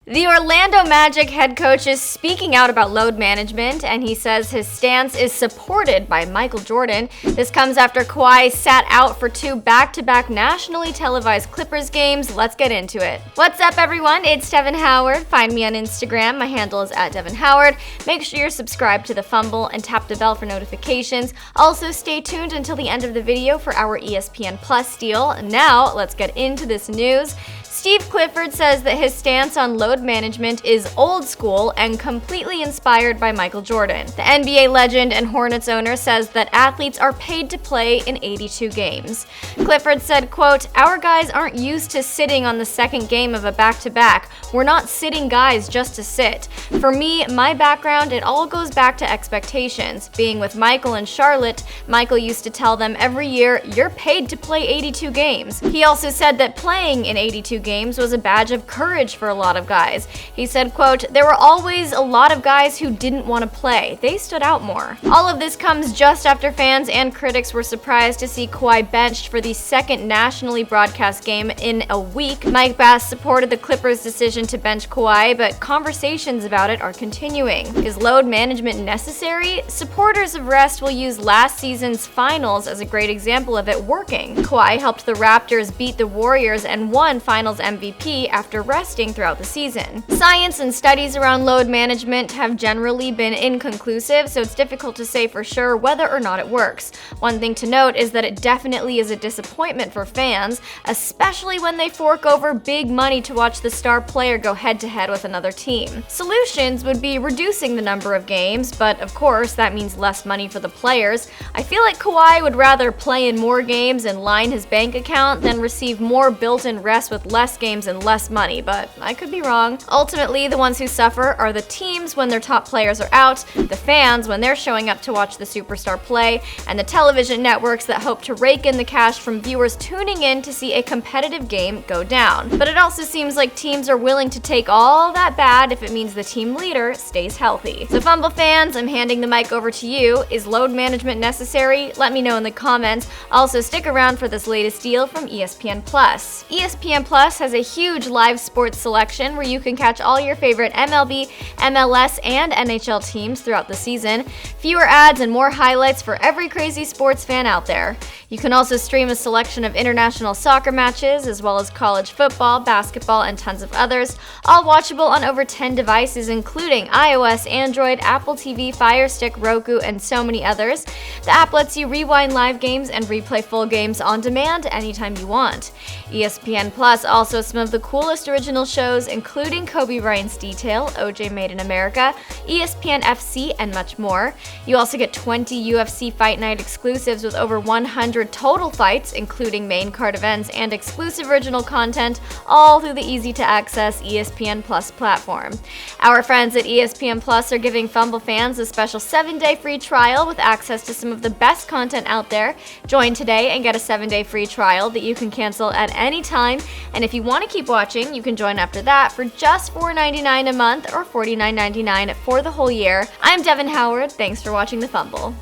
The Orlando Magic head coach is speaking out about load management, and he says his stance is supported by Michael Jordan. This comes after Kawhi sat out for 2 back-to-back nationally televised Clippers games. Let's get into it. What's up, everyone? It's Devin Howard. Find me on Instagram. My handle is @DevinHoward. Make sure you're subscribed to the Fumble and tap the bell for notifications. Also, stay tuned until the end of the video for our ESPN Plus deal. Now, let's get into this news. Steve Clifford says that his stance on load management is old school and completely inspired by Michael Jordan. The NBA legend and Hornets owner says that athletes are paid to play in 82 games. Clifford said, quote, "Our guys aren't used to sitting on the second game of a back-to-back. We're not sitting guys just to sit. For me, my background, it all goes back to expectations. Being with Michael in Charlotte, Michael used to tell them every year, you're paid to play 82 games. He also said that playing in 82 games was a badge of courage for a lot of guys. He said, quote, there were always a lot of guys who didn't want to play. They stood out more. All of this comes just after fans and critics were surprised to see Kawhi benched for the second nationally broadcast game in a week. Mike Bass supported the Clippers' decision to bench Kawhi, but conversations about it are continuing. Is load management necessary? Supporters of rest will use last season's finals as a great example of it working. Kawhi helped the Raptors beat the Warriors and won finals MVP after resting throughout the season. Science and studies around load management have generally been inconclusive, so it's difficult to say for sure whether or not it works. One thing to note is that it definitely is a disappointment for fans, especially when they fork over big money to watch the star player go head-to-head with another team. Solutions would be reducing the number of games, but of course that means less money for the players. I feel like Kawhi would rather play in more games and line his bank account than receive more built-in rest with less games and less money, but I could be wrong. Ultimately, the ones who suffer are the teams when their top players are out, the fans when they're showing up to watch the superstar play, and the television networks that hope to rake in the cash from viewers tuning in to see a competitive game go down. But it also seems like teams are willing to take all that bad if it means the team leader stays healthy. So Fumble fans, I'm handing the mic over to you. Is load management necessary? Let me know in the comments. Also, stick around for this latest deal from ESPN Plus. ESPN Plus has a huge live sports selection where you can catch all your favorite MLB, MLS, and NHL teams throughout the season. Fewer ads and more highlights for every crazy sports fan out there. You can also stream a selection of international soccer matches, as well as college football, basketball, and tons of others, all watchable on over 10 devices, including iOS, Android, Apple TV, Fire Stick, Roku, and so many others. The app lets you rewind live games and replay full games on demand anytime you want. ESPN Plus also has some of the coolest original shows, including Kobe Bryant's Detail, OJ Made in America, ESPN FC, and much more. You also get 20 UFC Fight Night exclusives with over 100 total fights, including main card events and exclusive original content, all through the easy-to-access ESPN Plus platform. Our friends at ESPN Plus are giving Fumble fans a special 7-day free trial with access to some of the best content out there. Join today and get a 7-day free trial that you can cancel at any time, and if you want to keep watching, you can join after that for just $4.99 a month or $49.99 for the whole year. I'm Devin Howard. Thanks for watching The Fumble.